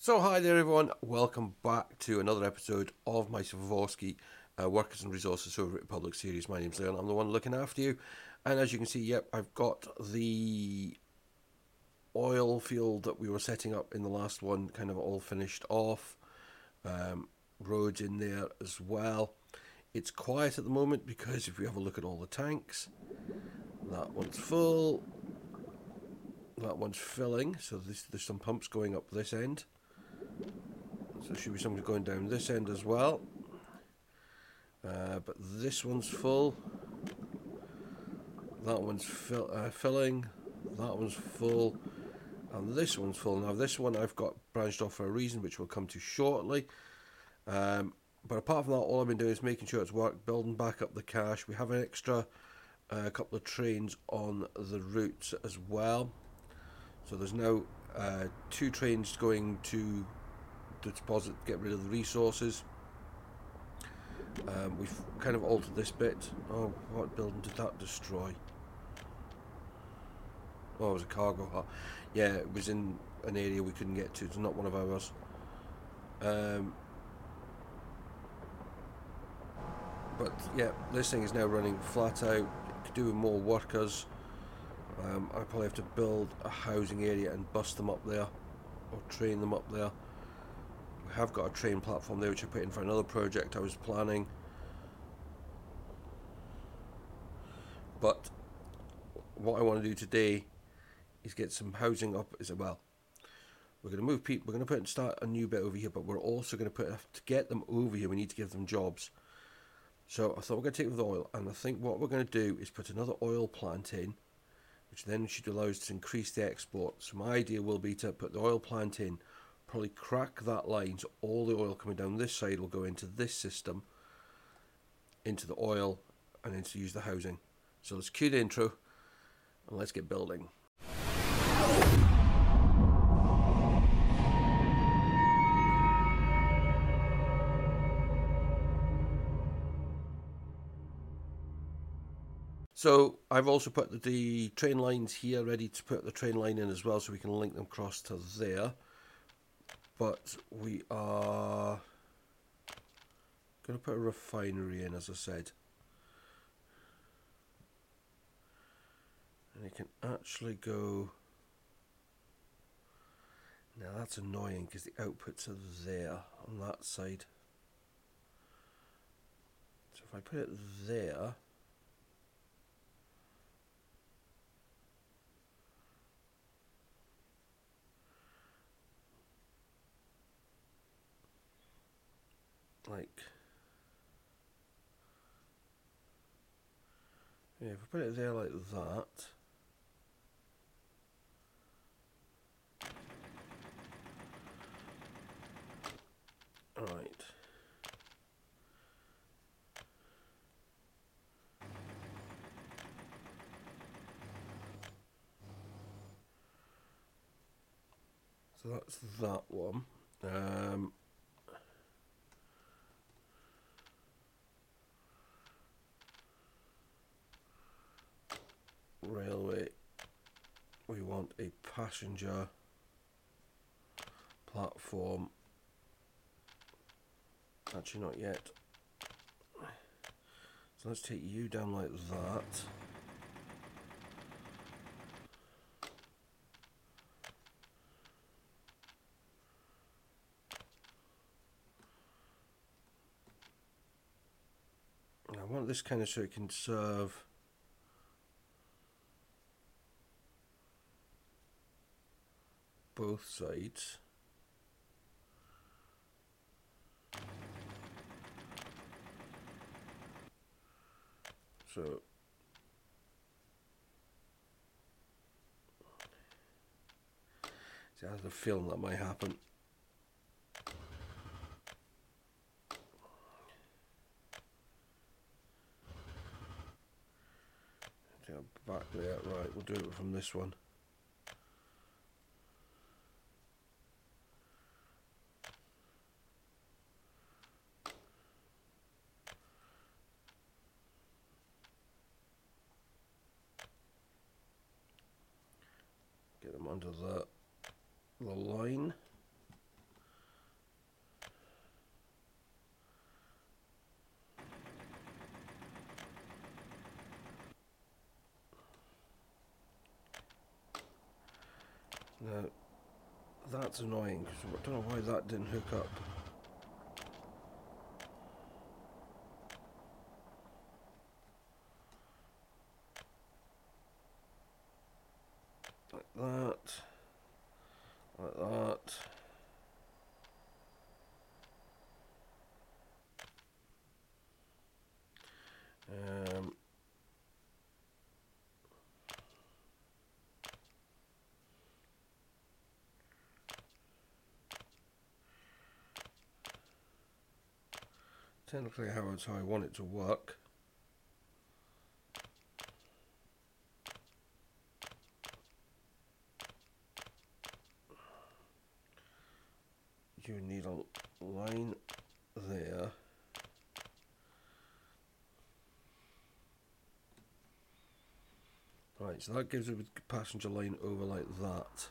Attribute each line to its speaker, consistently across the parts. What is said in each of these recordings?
Speaker 1: So hi there everyone, welcome back to another episode of my Svoboski Workers and Resources Soviet Republic series. My name's Leon, I'm the one looking after you. And as you can see, yep, I've got the oil field that we were setting up in the last one kind of all finished off. Roads in there as well. It's quiet at the moment because if we have a look at all the tanks, that one's full, that one's filling, so there's some pumps going up this end. So there should be something going down this end as well. But this one's full. That one's filling. That one's full. And this one's full. Now this one I've got branched off for a reason, which we'll come to shortly. But apart from that, all I've been doing is making sure it's worked, building back up the cache. We have an extra couple of trains on the routes as well. So there's now 2 trains going to deposit, get rid of the resources. We've kind of altered this bit. Oh, what building did that destroy? Oh, it was a cargo hut. Yeah, it was in an area we couldn't get to. It's not one of ours. But yeah, this thing is now running flat out, doing more workers. I probably have to build a housing area and bus them up there, or train them up there. We have got a train platform there which I put in for another project I was planning. But what I want to do today is get some housing up as well. We're going to move people, we're going to start a new bit over here, but we're also going to to get them over here, we need to give them jobs. So I thought we're going to take with oil, and I think what we're going to do is put another oil plant in, which then should allow us to increase the export. So my idea will be to put the oil plant in, probably crack that line, so all the oil coming down this side will go into this system, into the oil, and then to use the housing. So let's cue the intro, and let's get building. So I've also put the train lines here ready to put the train line in as well, so we can link them across to there. But we are going to put a refinery in, as I said. And it can actually go... Now that's annoying because the outputs are there on that side. So if I put it there... like... Yeah, if I put it there like that... Right. So that's that one. Railway. We want a passenger platform. Actually, not yet. So let's take you down like that. And I want this kind of so it can serve both sides. So see, I have a feeling that might happen. Back there, right, we'll do it from this one. Get them under the line. That's annoying, because I don't know why that didn't hook up. Like that. Like that. Technically how I want it to work. You need a line there. Right, so that gives a passenger line over like that.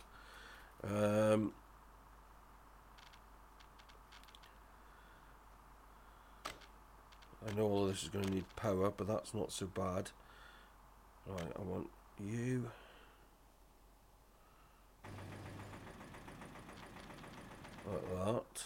Speaker 1: I know all of this is going to need power, but that's not so bad. Right, I want you. Like that.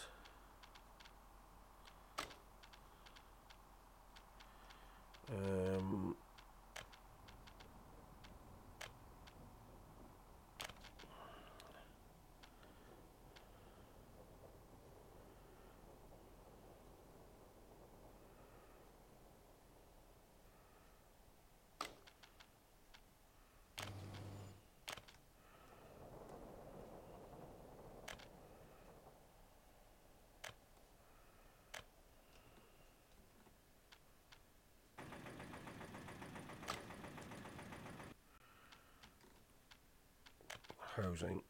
Speaker 1: Housing.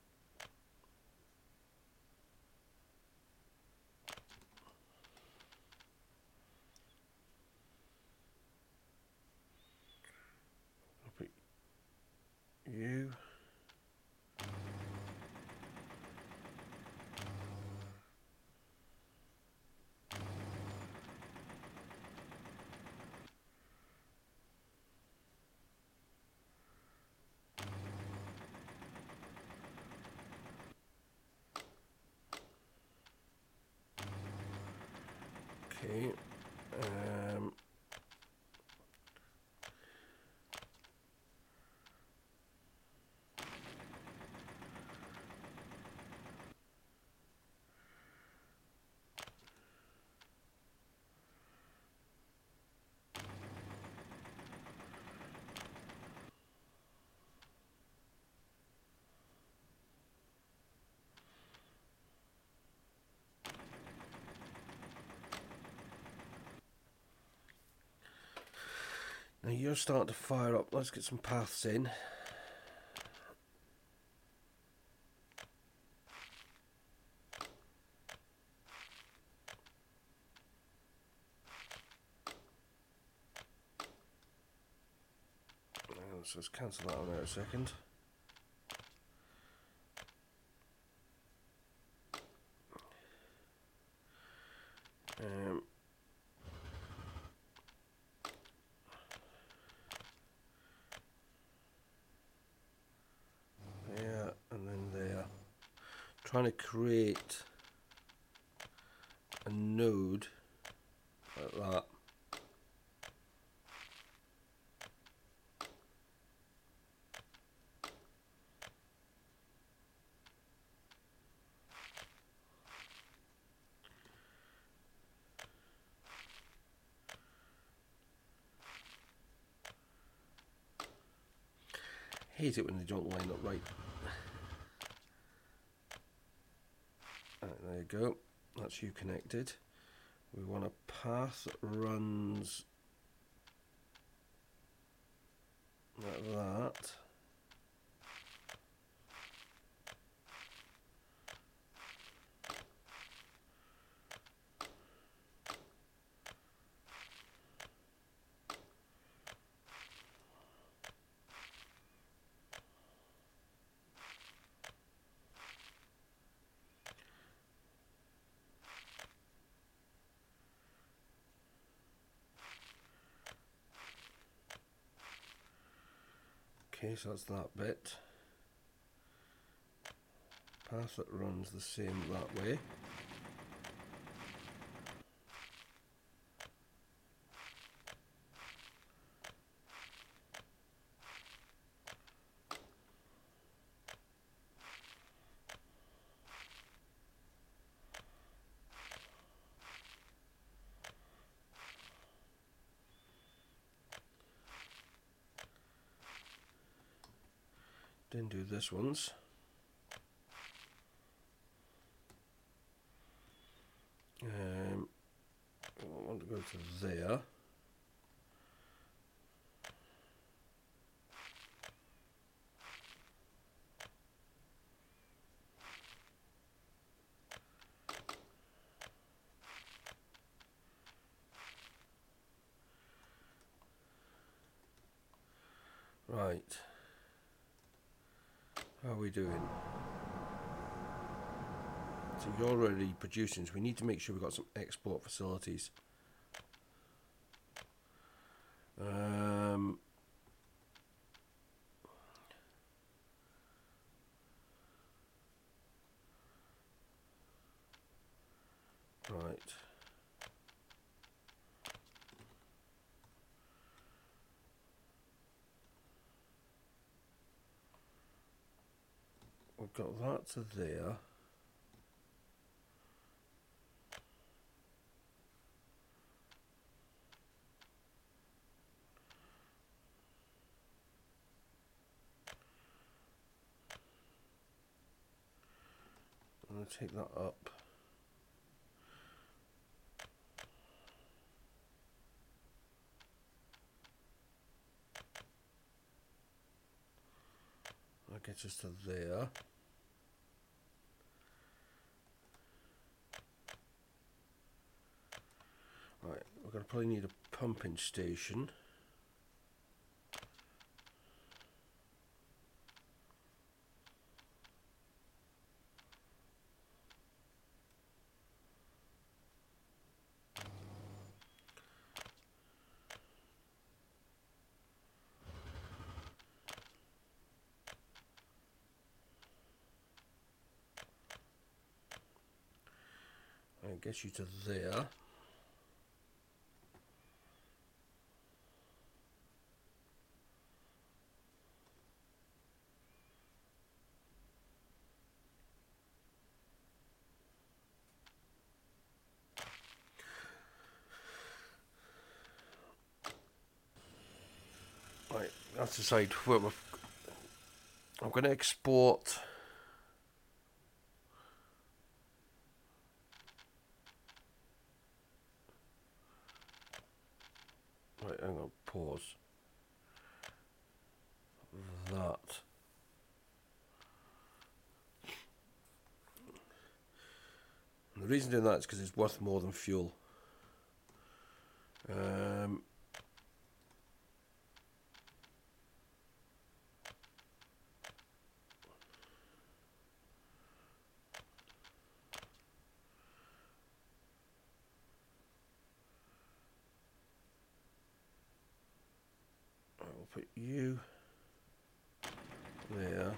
Speaker 1: I'll put you. Okay. Now you're starting to fire up. Let's get some paths in. So let's cancel that on there a second. There and then there. Trying to create a node like that. Hate it when they don't line up right. Right, there you go. That's you connected. We want a path that runs like that. Okay, so that's that bit. path that runs the same that way. Didn't do this one's. I want to go to there. Right. How are we doing? So you're already producing, so we need to make sure we've got some export facilities. Right. We've got that to there. I'm going to take that up. That gets us to there. Right, we're going to probably need a pumping station. And gets you to there. Right, let's decide where I'm going to export. Right, I'm going to pause that. And the reason doing that is because it's worth more than fuel. I'll put you there.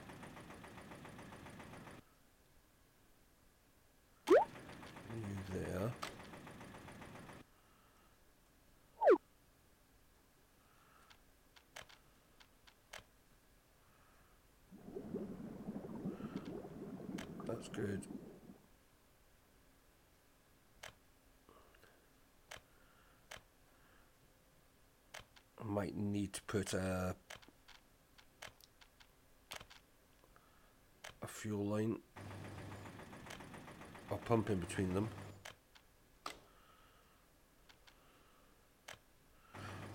Speaker 1: You there. That's good. I might need to put a fuel line or pump in between them.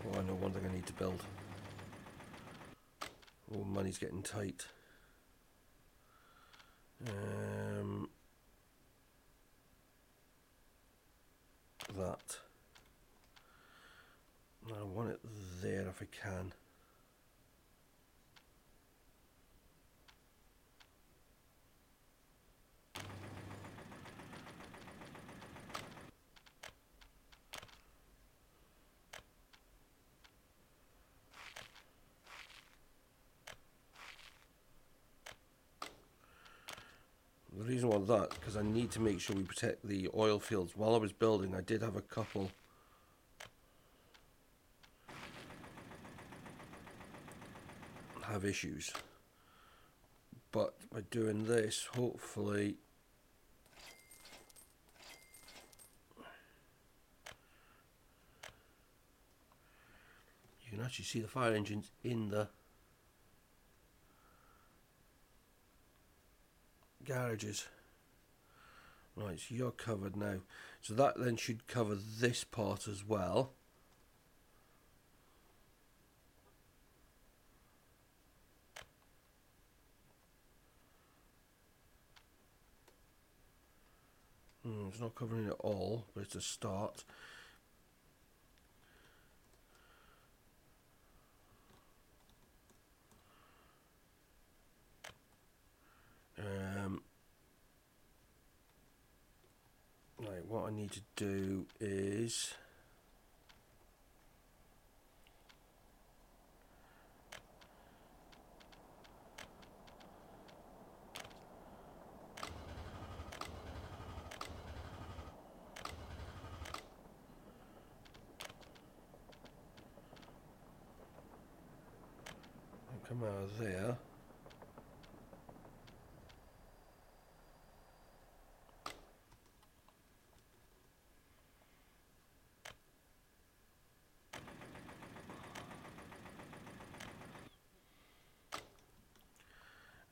Speaker 1: Oh, I know one thing I need to build. Oh, money's getting tight. That. I want it there if I can. reason why that, because I need to make sure we protect the oil fields. While I was building, I did have a couple have issues. But by doing this, hopefully you can actually see the fire engines in the garages. Right, so you're covered now. So that then should cover this part as well. It's not covering it all, but it's a start. Right, what I need to do is come out of there.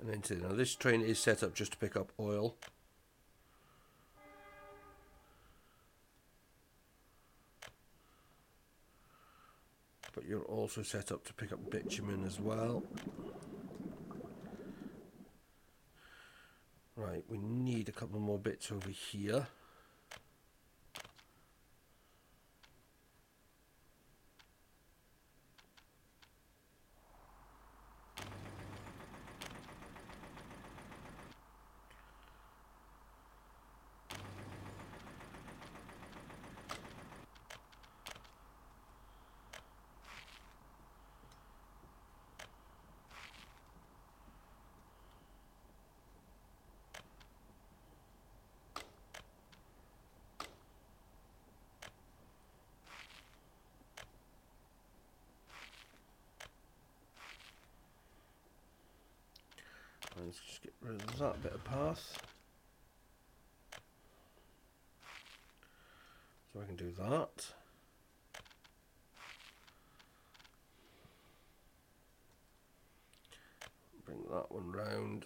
Speaker 1: And into now this train is set up just to pick up oil. But you're also set up to pick up bitumen as well. Right, we need a couple more bits over here. Let's just get rid of that bit of path. So I can do that. Bring that one round.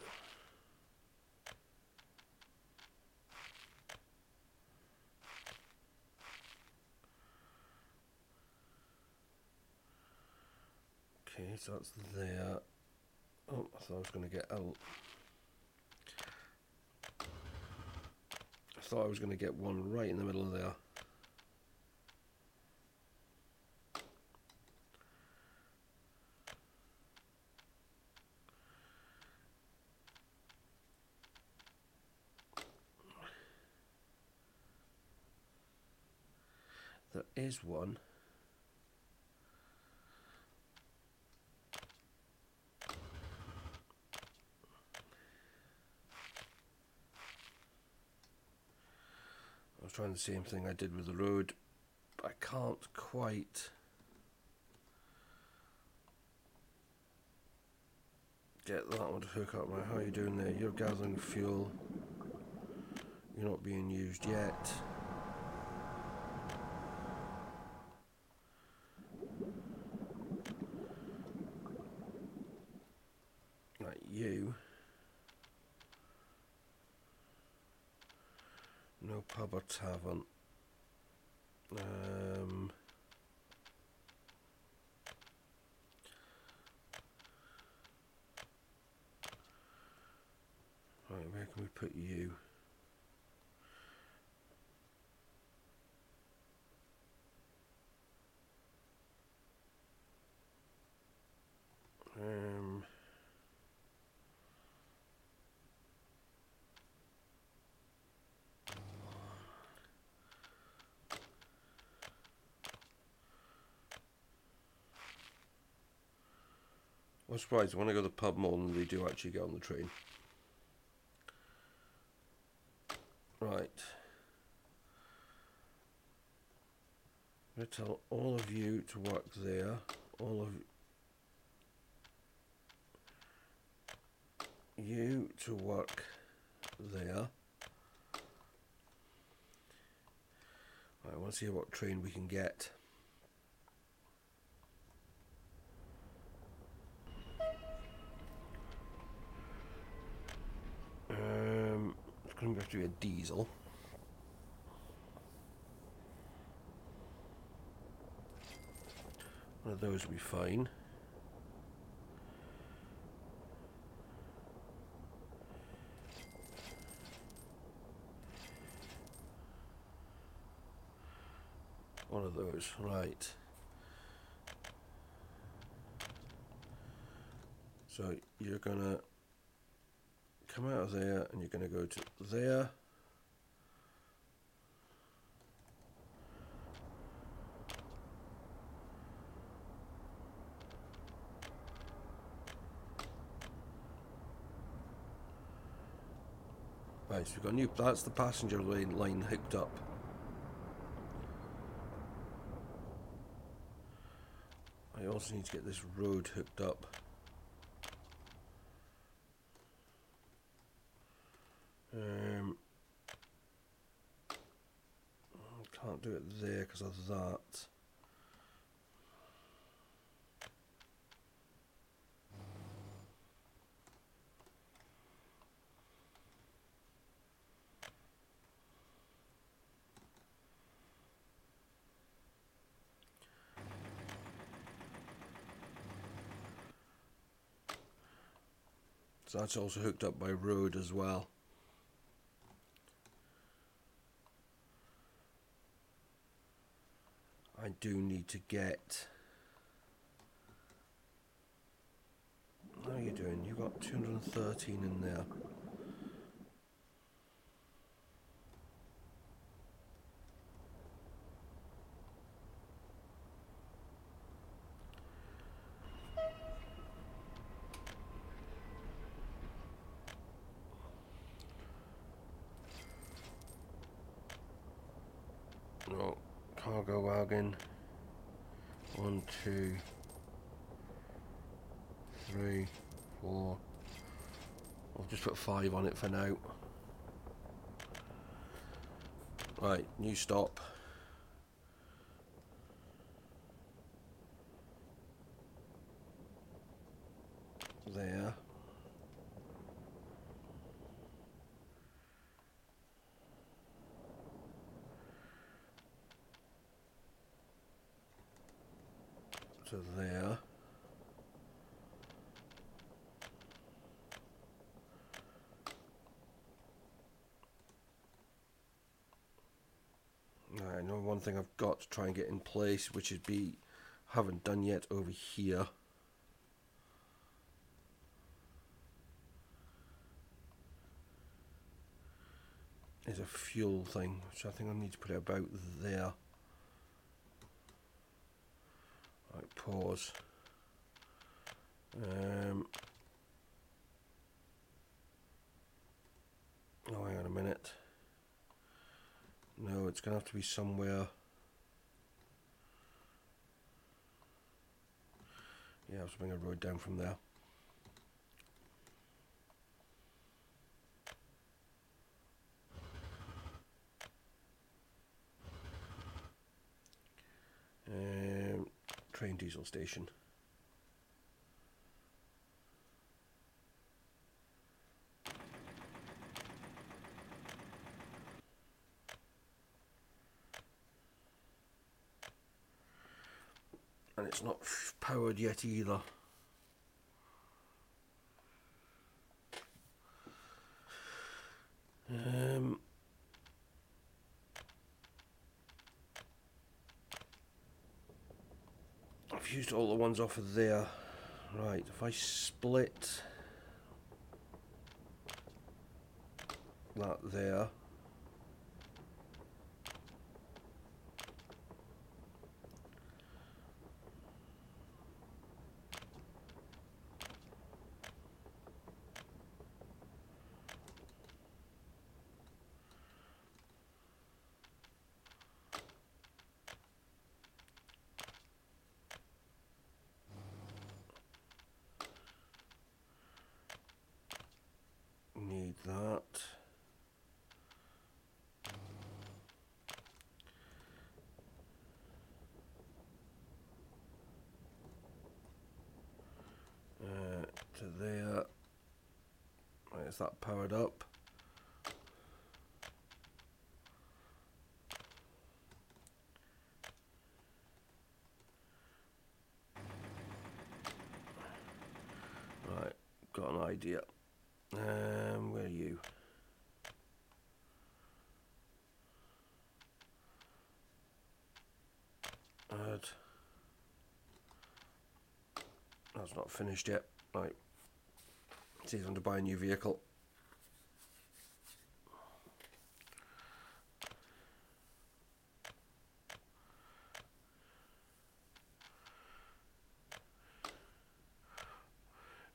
Speaker 1: Okay, so that's there. Oh, I thought I was going to get out. I thought I was going to get one right in the middle of there. There is one. I was trying the same thing I did with the road, but I can't quite get that one to hook up. Right, how are you doing there? You're gathering fuel. You're not being used yet. Right, you. No pub or tavern. Right, where can we put you? I'm surprised when I go to the pub more than they do actually get on the train. Right. I'm going to tell all of you to work there. All of you to work there. I want to see what train we can get. It's going to have to be a diesel. One of those will be fine. One of those, right. So you're gonna come out of there and you're gonna go to there. Right, so we've got new, that's the passenger line hooked up. I also need to get this road hooked up. Can't do it there because of that. So that's also hooked up by road as well. I do need to get... How are you doing? You've got 213 in there. No, cargo wagon. 1, 2, 3, 4. I'll just put 5 on it for now. Right, new stop. There. To there. I know one thing I've got to try and get in place, which is haven't done yet over here. Is a fuel thing, which I think I need to put it about there. Right, pause. Oh, hang on a minute. No, it's going to have to be somewhere. Yeah, I'll just bring a road down from there. Train diesel station. And it's not powered yet either. I've used all the ones off of there. Right, if I split that there. Gets that powered up. Right, got an idea. Where are you? Add. That's not finished yet. Right. See if I want to buy a new vehicle.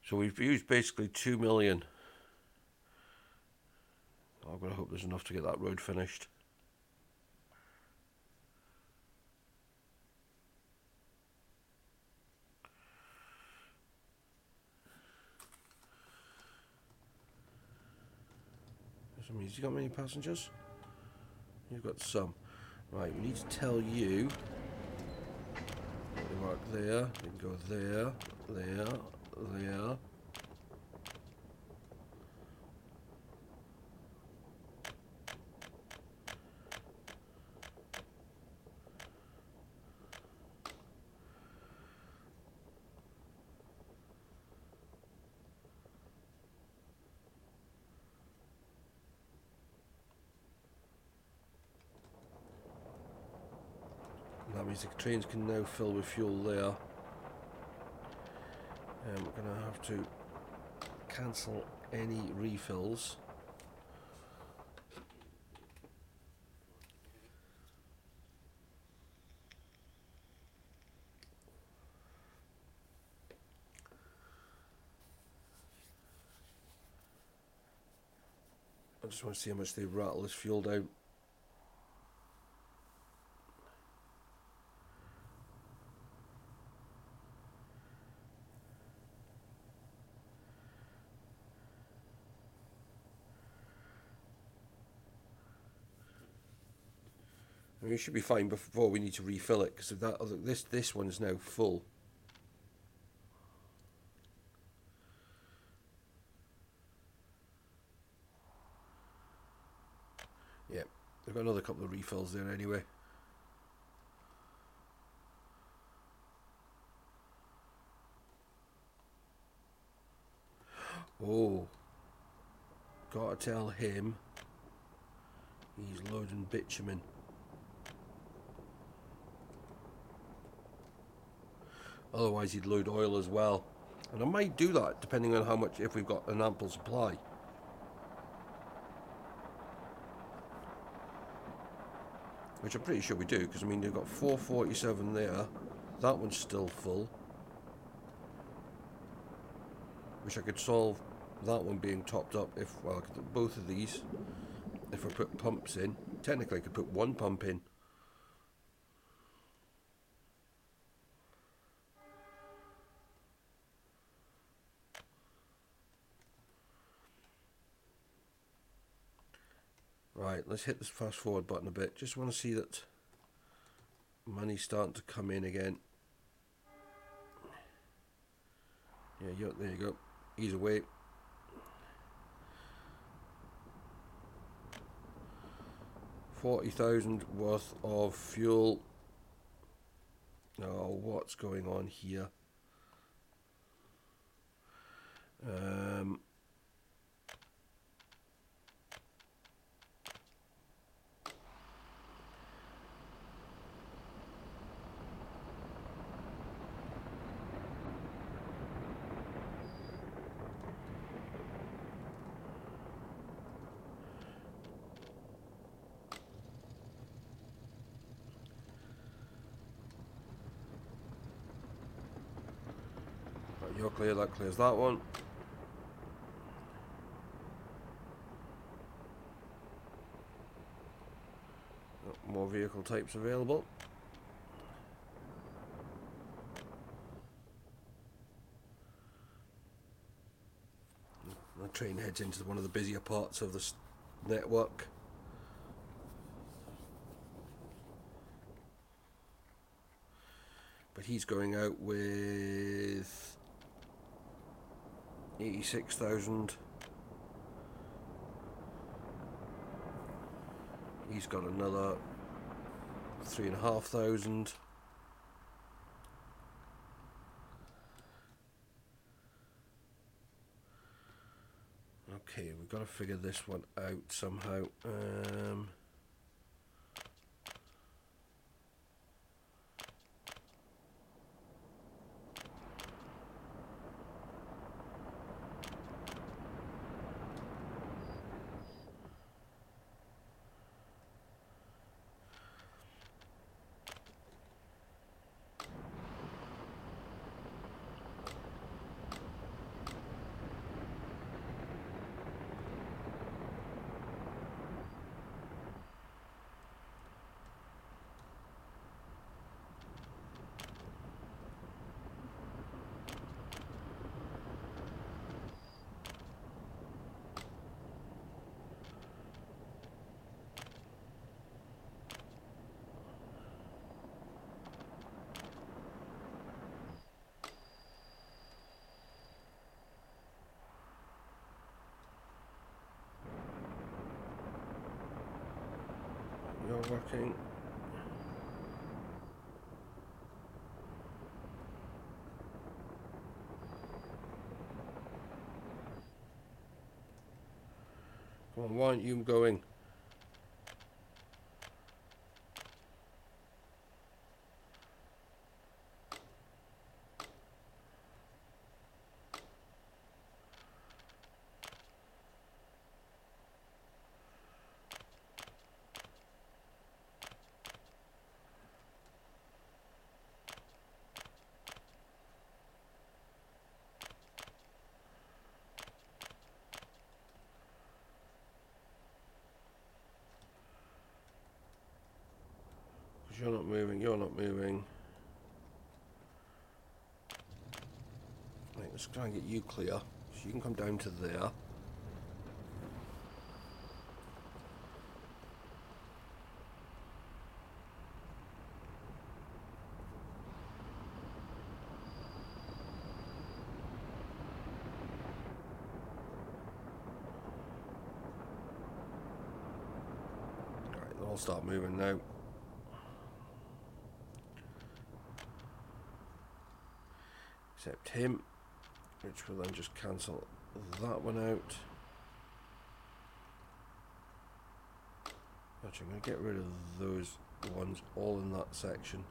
Speaker 1: So we've used basically 2 million. I'm going to hope there's enough to get that road finished. Has he got many passengers? You've got some. Right, we need to tell you. Mark there. You can go there, there, there. That means the trains can now fill with fuel there. And we're going to have to cancel any refills. I just want to see how much they rattle this fuel down. I mean, we should be fine before we need to refill it, because that other, this one is now full. Yeah, we've got another couple of refills there anyway. Oh, gotta tell him he's loading bitumen. Otherwise he'd load oil as well. And I might do that depending on how much, if we've got an ample supply. Which I'm pretty sure we do, because I mean they've got 447 there. That one's still full. Which I could solve that one being topped up if, well, I could do both of these. If I put pumps in. Technically I could put one pump in. Right, let's hit this fast forward button a bit. Just want to see that money's starting to come in again. Yeah, there you go. Ease away. $40,000 worth of fuel. Oh, what's going on here? You're clear, that clears that one. More vehicle types available. The train heads into one of the busier parts of this network. But he's going out with 86,000. He's got another 3,500. Okay, we've got to figure this one out somehow. You're working. Come on, why aren't you going? You're not moving, you're not moving. Right, let's try and get you clear. So you can come down to there. Alright, they'll all start moving now. Except him, which will then just cancel that one out. Actually, I'm going to get rid of those ones all in that section.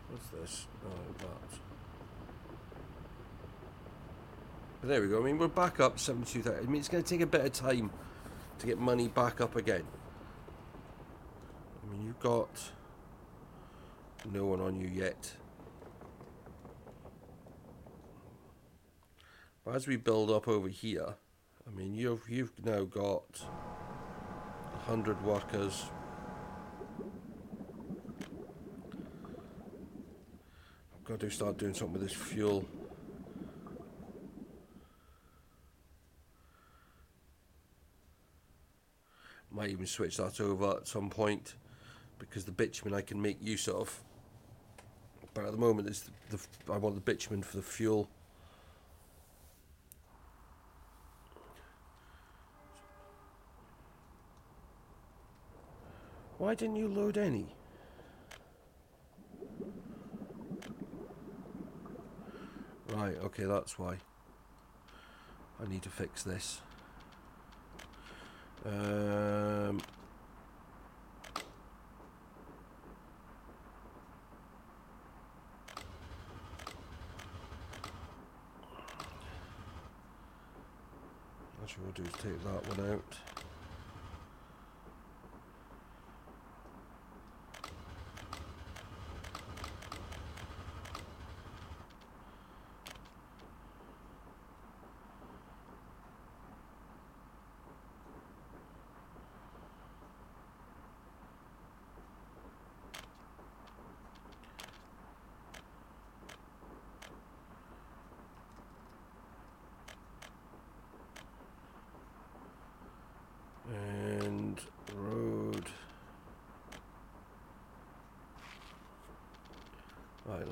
Speaker 1: What's this? Oh, that. But there we go. I mean, we're back up 72,000. I mean, it's going to take a bit of time to get money back up again. I mean, you've got no one on you yet. But as we build up over here, I mean, you've now got 100 workers. I've got to start doing something with this fuel. Might even switch that over at some point, because the bitumen I can make use of. But at the moment, it's I want the bitumen for the fuel. Why didn't you load any? Right, okay, that's why. I need to fix this. Actually, what we'll do is take that one out.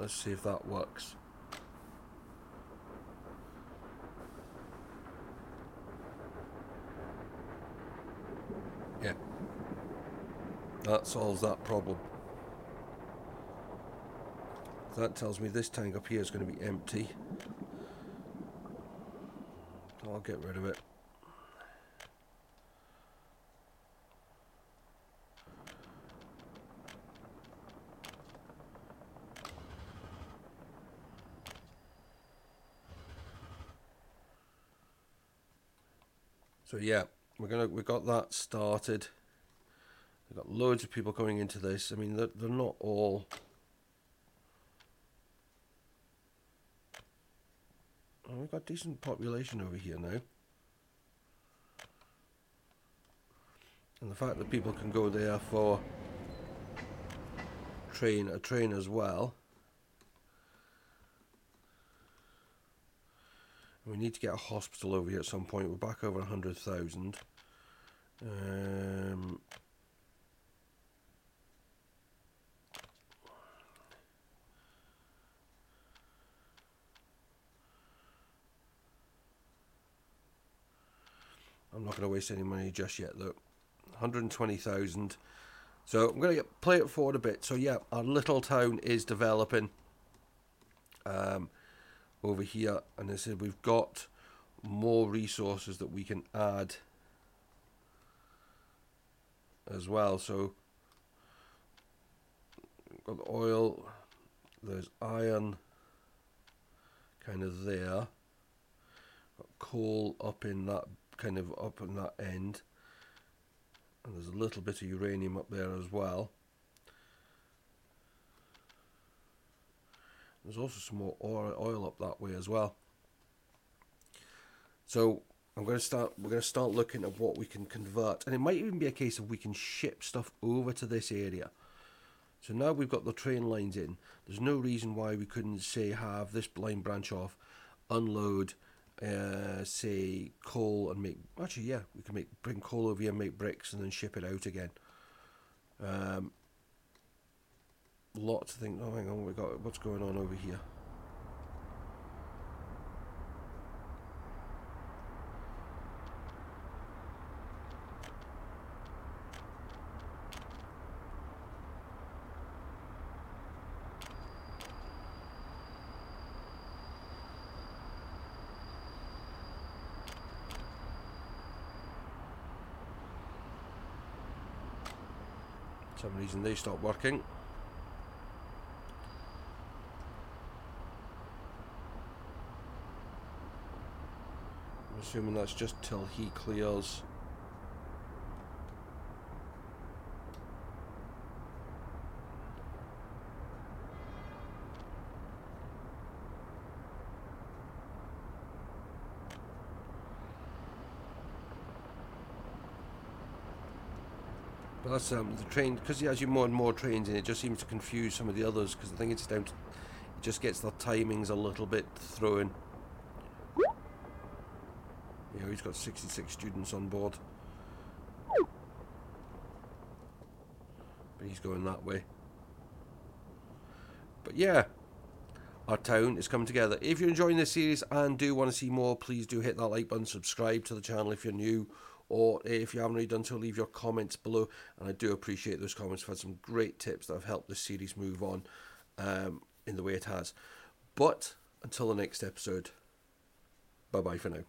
Speaker 1: Let's see if that works. Yeah. That solves that problem. That tells me this tank up here is going to be empty. I'll get rid of it. So yeah, we got that started. We've got loads of people coming into this. I mean, they're not all. Oh, we've got decent population over here now. And the fact that people can go there for a train as well. We need to get a hospital over here at some point. We're back over 100,000. I'm not going to waste any money just yet though. 120,000. So I'm going to play it forward a bit. So yeah, our little town is developing over here, and I said we've got more resources that we can add as well. So we've got the oil, there's iron kind of there, got coal up in that kind of up in that end, and there's a little bit of uranium up there as well. There's also some more oil up that way as well. So we're going to start looking at what we can convert, and it might even be a case of we can ship stuff over to this area. So now we've got the train lines in. There's no reason why we couldn't say have this line branch off, unload, say coal, and make. Actually, yeah, we can bring coal over here, make bricks, and then ship it out again. Lots of things. Oh, hang on, what's going on over here? For some reason they stopped working. I'm assuming that's just till he clears. But that's the train, because he has you more and more trains in, it just seems to confuse some of the others, because I think it's down to, it just gets their timings a little bit thrown. Yeah, he's got 66 students on board. But he's going that way. But yeah, our town is coming together. If you're enjoying this series and do want to see more, please do hit that like button, subscribe to the channel if you're new, or if you haven't already done so, leave your comments below, and I do appreciate those comments. I've had some great tips that have helped this series move on in the way it has. But until the next episode, bye bye for now.